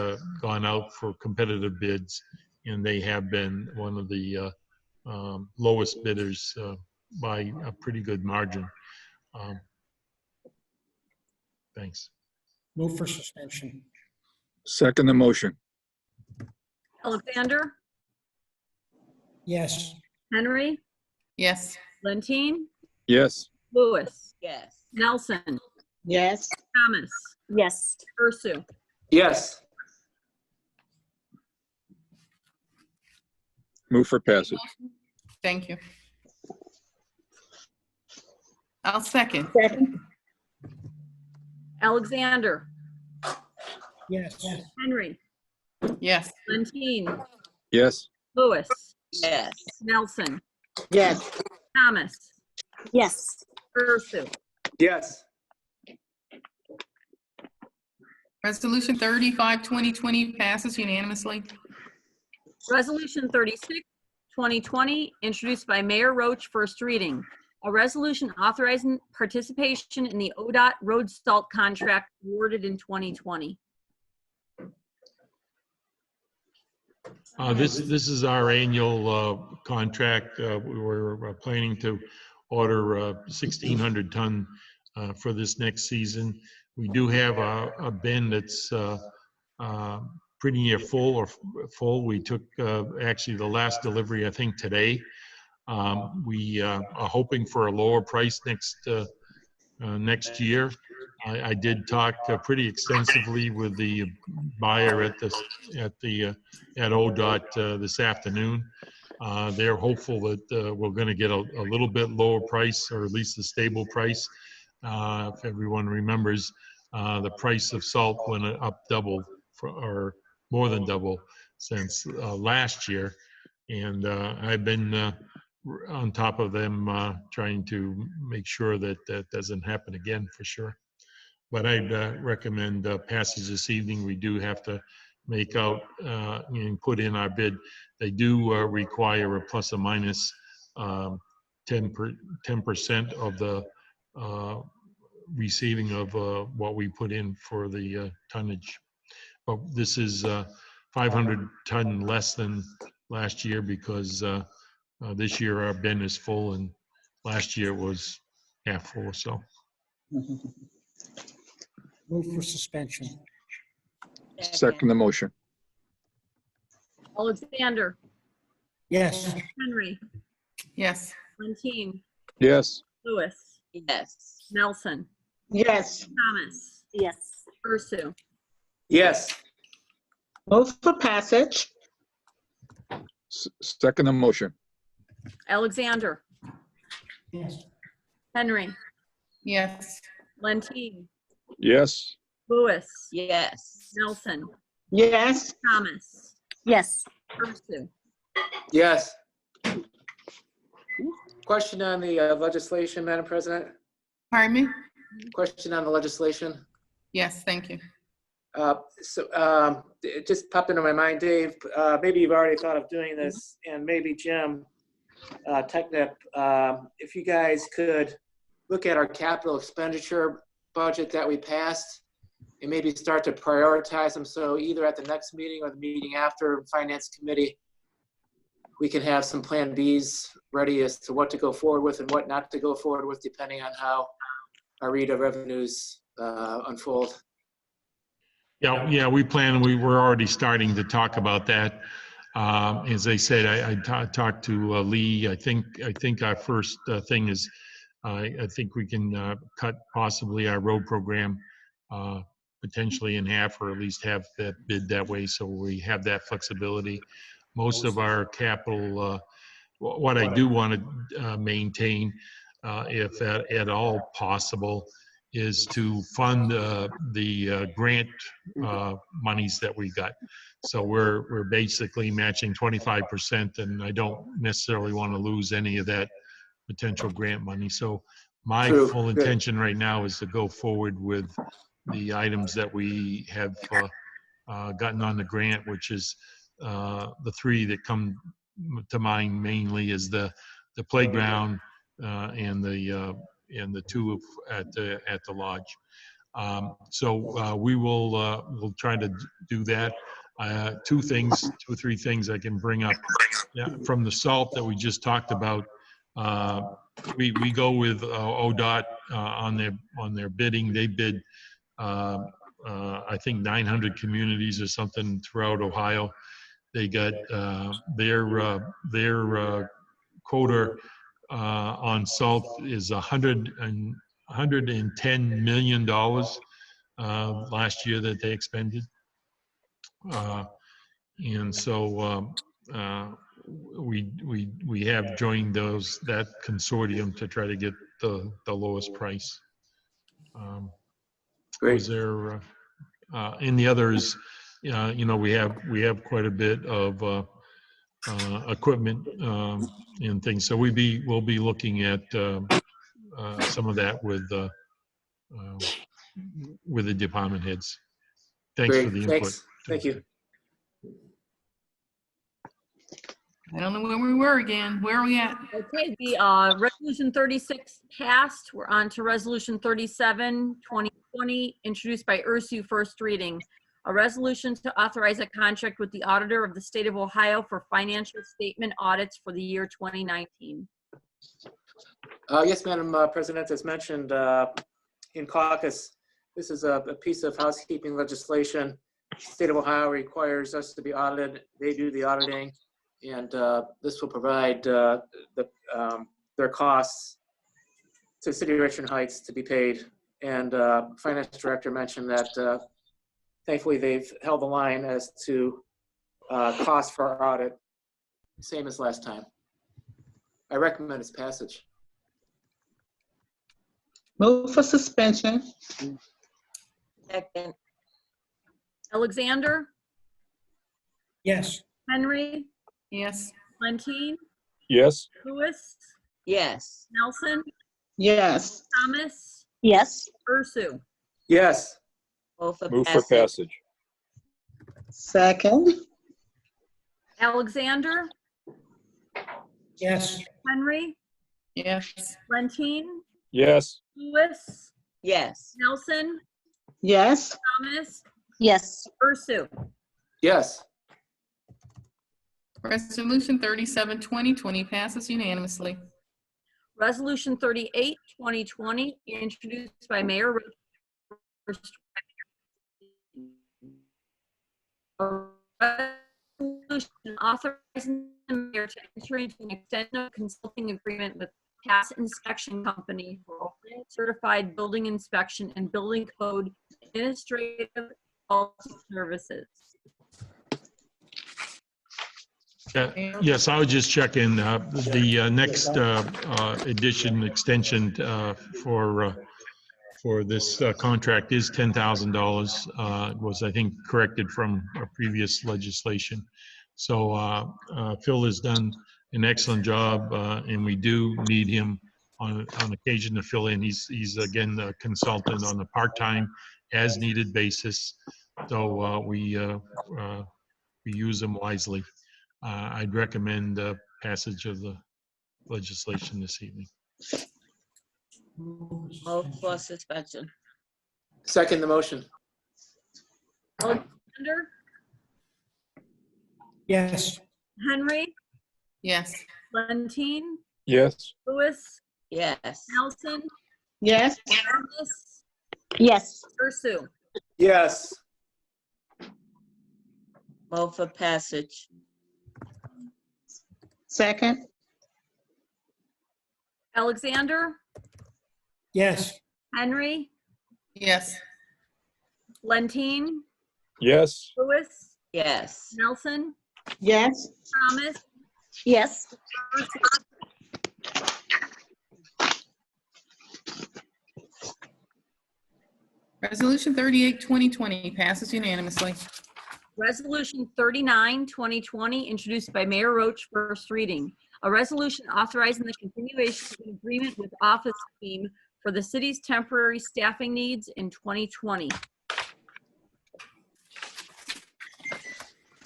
gone out for competitive bids, and they have been one of the lowest bidders by a pretty good margin. Thanks. Move for suspension. Second the motion. Alexander? Yes. Henry? Yes. Lentine? Yes. Lewis? Yes. Nelson? Yes. Thomas? Yes. Ursu? Yes. Move for passage. Thank you. I'll second. Second. Alexander? Yes. Henry? Yes. Lentine? Yes. Lewis? Yes. Nelson? Yes. Thomas? Yes. Ursu? Yes. Resolution 35-2020 passes unanimously. Resolution 36-2020, introduced by Mayor Roach, first reading. A resolution authorizing participation in the ODOT road salt contract awarded in 2020. This is our annual contract. We're planning to order 1,600 ton for this next season. We do have a bin that's pretty near full or full. We took actually the last delivery, I think, today. We are hoping for a lower price next year. I did talk pretty extensively with the buyer at ODOT this afternoon. They're hopeful that we're going to get a little bit lower price, or at least a stable price. If everyone remembers, the price of salt went up double, or more than double, since last year. And I've been on top of them, trying to make sure that that doesn't happen again, for sure. But I'd recommend passage this evening. We do have to make out and put in our bid. They do require a plus or minus 10% of the receiving of what we put in for the tonnage. But this is 500 ton less than last year, because this year our bin is full and last year was half full. So Move for suspension. Second the motion. Alexander, Yes. Henry, Yes. Lentine, Yes. Lewis, Yes. Nelson, Yes. Thomas, Yes. Ursu. Yes. Move for passage. Second the motion. Alexander, Yes. Henry, Yes. Lentine, Yes. Lewis, Yes. Nelson, Yes. Thomas, Yes. Ursu. Yes. Question on the legislation, Madam President? Pardon me? Question on the legislation? Yes, thank you. It just popped into my mind, Dave. Maybe you've already thought of doing this, and maybe Jim, Technip, if you guys could look at our capital expenditure budget that we passed and maybe start to prioritize them. So either at the next meeting or the meeting after, Finance Committee, we can have some plan Bs ready as to what to go forward with and what not to go forward with, depending on how our read of revenues unfold. yeah, we plan. We're already starting to talk about that. As I said, I talked to Lee. I think our first thing is, I think we can cut possibly our road program potentially in half, or at least have that bid that way, so we have that flexibility. Most of our capital, what I do want to maintain, if at all possible, is to fund the grant monies that we got. So we're basically matching 25%, and I don't necessarily want to lose any of that potential grant money. So my full intention right now is to go forward with the items that we have gotten on the grant, which is the three that come to mind mainly is the playground and the two at the lodge. So we will we'll try to do that. Two or three things I can bring up. Yeah, from the salt that we just talked about, we go with ODOT on their bidding. They bid I think 900 communities or something throughout Ohio. They got their quota on salt is $110 million last year that they expended. And so we have joined that consortium to try to get the lowest price. Was there and the others? We have quite a bit of equipment and things. So we'll be looking at some of that with the department heads. Thanks for the input. Thanks. Thank you. I don't know where we were again. Where are we at? Okay, the resolution 36 passed. We're on to resolution 37, 2020, introduced by Ursu, first reading. A resolution to authorize a contract with the auditor of the state of Ohio for financial statement audits for the year 2019. Yes, Madam President, as mentioned in caucus, this is a piece of housekeeping legislation State of Ohio requires us to be audited. They do the auditing, and this will provide their costs to City of Richmond Heights to be paid. And Finance Director mentioned that thankfully they've held the line as to cost for our audit, same as last time. I recommend its passage. Move for suspension. Second. Alexander, Yes. Henry, Yes. Lentine, Yes. Lewis, Yes. Nelson, Yes. Thomas, Yes. Ursu. Yes. Move for Move for passage. passage. Second. Alexander, Yes. Henry, Yes. Lentine, Yes. Lewis, Yes. Nelson, Yes. Thomas, Yes. Ursu. Yes. Resolution 37, 2020 passes unanimously. Resolution 38, 2020, introduced by Mayor Roach. A resolution authorizing the mayor to enter into an extended consulting agreement with Task Inspection Company for certified building inspection and building code administrative services. Yes, I was just checking, the next edition extension for this contract is $10,000, was, I think, corrected from our previous legislation. So Phil has done an excellent job, and we do need him on occasion to fill in. He's again a consultant on a part-time, as-needed basis. So we use him wisely. I'd recommend passage of the legislation this evening. Move for suspension. Second the motion. Alexander, Yes. Henry, Yes. Lentine, Yes. Lewis, Yes. Nelson, Yes. Thomas, Yes. Ursu. Yes. Move for passage. Second. Alexander, Yes. Henry, Yes. Lentine, Yes. Lewis, Yes. Nelson, Yes. Thomas, Yes. Ursu. Resolution 38, 2020 passes unanimously. Resolution 39, 2020, introduced by Mayor Roach, first reading. A resolution authorizing the continuation of an agreement with Office Team for the city's temporary staffing needs in 2020.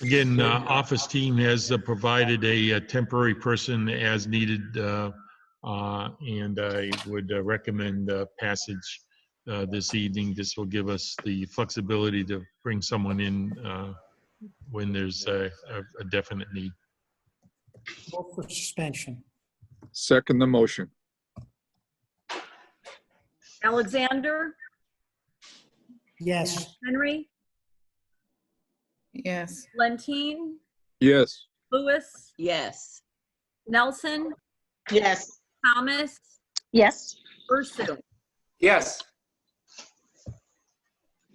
Again, office team has provided a temporary person as needed, and I would recommend passage this evening. This will give us the flexibility to bring someone in when there's a definite need. Move for suspension. Second the motion. Alexander, Yes. Henry, Yes. Lentine, Yes. Lewis, Yes. Nelson, Yes. Thomas, Yes. Ursu. Yes.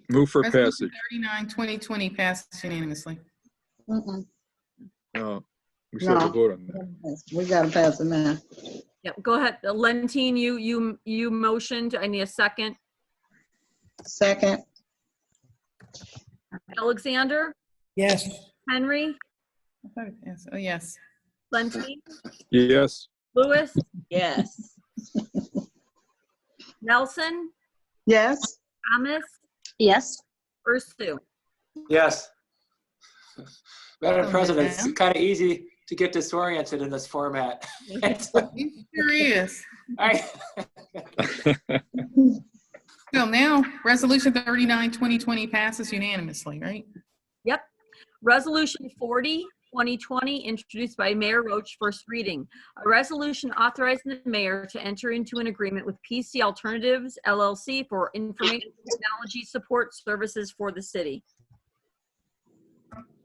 Move for Resolution passage. 39, 2020 passes unanimously. No. We still have to No. vote on that. We gotta pass it now. Yep, go ahead. Lentine, you motioned. I need a second. Second. Alexander, Yes. Henry, I thought it passed. Oh, yes. Lentine, Yes. Lewis, Yes. Nelson, Yes. Thomas, Yes. Ursu. Yes. Madam Oh, President, it's yeah. kind of easy to get disoriented in this format. It sure is. So now, Resolution 39, 2020 passes unanimously, right? Yep. Resolution 40, 2020, introduced by Mayor Roach, first reading. A resolution authorizing the mayor to enter into an agreement with PC Alternatives LLC for information technology support services for the city.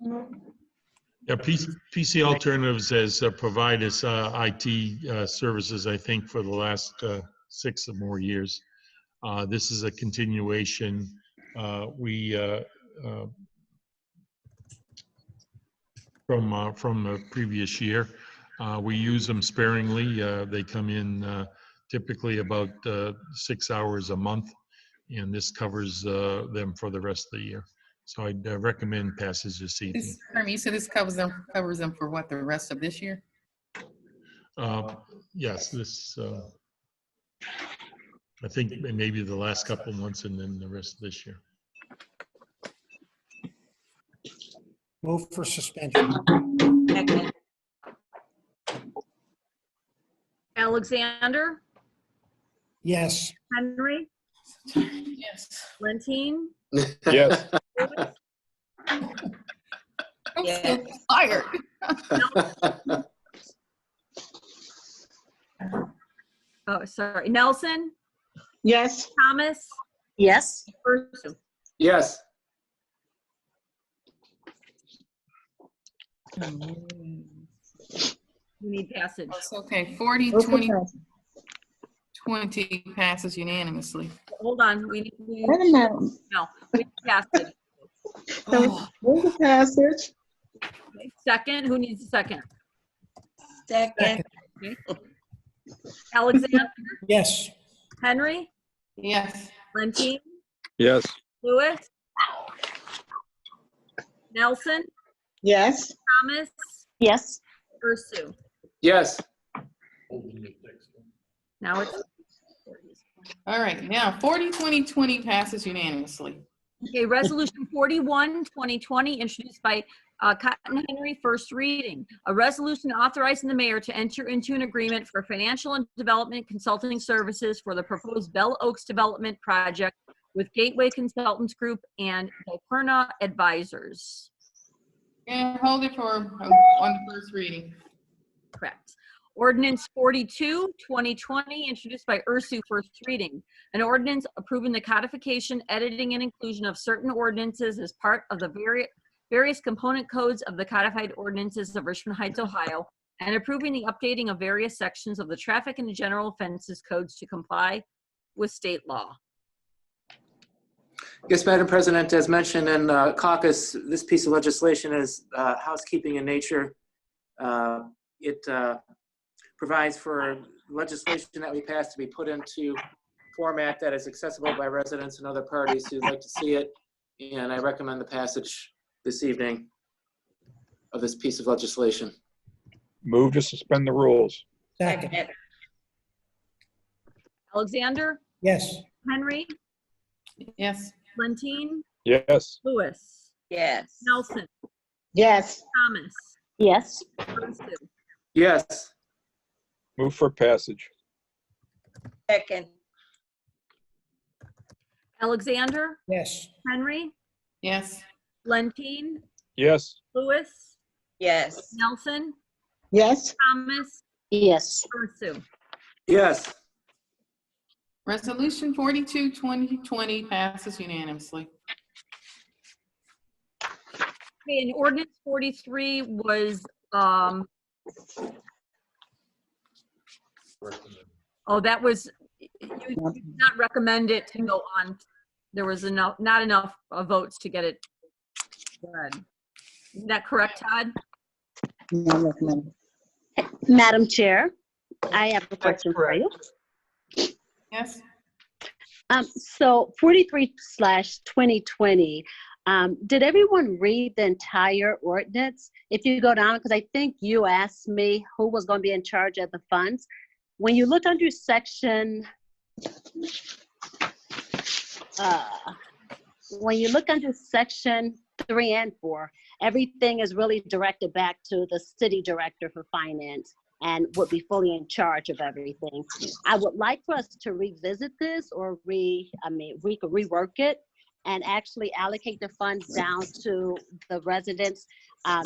Yeah, PC Alternatives has provided us IT services, I think, for the last 6 or more years. This is a continuation. From the previous year. We use them sparingly. They come in typically about 6 hours a month, and this covers them for the rest of the year. So I'd recommend passage this evening. You said this covers them for what, the rest of this year? Yes, this, I think maybe the last couple months and then the rest of this year. Move for suspension. Second. Alexander, Yes. Henry, Yes. Lentine, Yes. I'm Yeah. so tired. oh, sorry, Nelson, Yes. Thomas, Yes. Ursu. Yes. We need passage. It's okay. 40, Move for 20, passage. 20 passes unanimously. Hold on, we Wait a minute. no, we need passage. So move the passage. Okay, second, who needs a second? Second. Okay. Alexander, Yes. Henry, Yes. Lentine, Yes. Lewis, Nelson, Yes. Thomas, Yes. Ursu. Yes. Now it's All right, now 40, 20, 20 passes unanimously. okay. Resolution 41, 2020, introduced by Cotton Henry, first reading. A resolution authorizing the mayor to enter into an agreement for financial and development consulting services for the proposed Bell Oaks development project with Gateway Consultants Group and Diperna Advisors. And hold it for on the first reading. Correct. Ordinance 42, 2020, introduced by Ursu, first reading. An ordinance approving the codification, editing, and inclusion of certain ordinances as part of the various component codes of the codified ordinances of Richmond Heights, Ohio, and approving the updating of various sections of the traffic and general offenses codes to comply with state law. Yes, Madam President, as mentioned in caucus, this piece of legislation is housekeeping in nature. It provides for legislation that we pass to be put into format that is accessible by residents and other parties who'd like to see it. And I recommend the passage this evening of this piece of legislation. Move to suspend the rules. Second. Alexander, Yes. Henry, Yes. Lentine, Yes. Lewis, Yes. Nelson, Yes. Thomas, Yes. Ursu. Yes. Move for passage. Second. Alexander, Yes. Henry, Yes. Lentine, Yes. Lewis, Yes. Nelson, Yes. Thomas, Yes. Ursu. Yes. Resolution 42, 2020 passes unanimously. Okay, and ordinance 43 was, that was, you did not recommend it to go on. There was not enough votes to get it done. Is that correct, Todd? No recommend. Madam Chair, I have a question for you. Yes. So 43/2020, did everyone read the entire ordinance? If you go down, because I think you asked me who was going to be in charge of the funds. When you look under section, when you look under section 3 and 4, everything is really directed back to the city director for finance and would be fully in charge of everything. I would like for us to revisit this, or we could rework it and actually allocate the funds down to the residents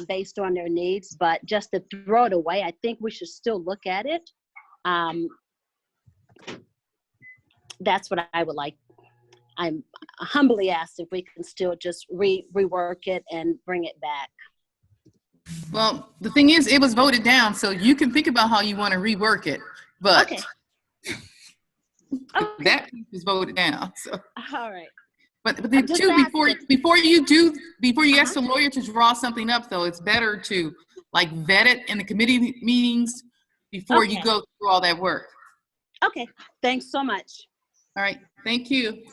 based on their needs. But just to throw it away, I think we should still look at it. That's what I would like. I'm humbly asked if we can still just rework it and bring it back. Well, the thing is, it was voted down, so you can think about how you want to rework it, but Okay. that piece was voted down, so. All right. But I'm then just too, asking. before you ask the lawyer to draw something up, though, it's better to like vet it in the committee meetings before you Okay. go through all that work. Okay, thanks so much. All right, thank you.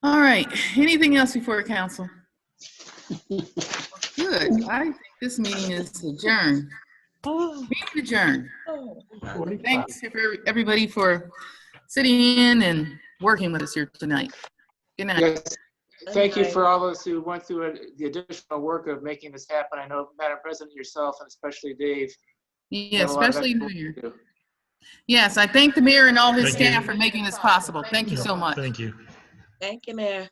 All right, anything else before council? Good, I think this meeting is adjourned. Meeting adjourned. Thanks for everybody for sitting in and working with us here tonight. Good night. Yes. Thank you for all those who went through the additional work of making this happen. I know, Madam President, yourself, and especially Dave. Yeah, have a lot of especially the excellent mayor. work to do. Yes, I thank the mayor and all his Thank you. staff for making this possible. Thank you so much. Thank you. Thank you, Mayor.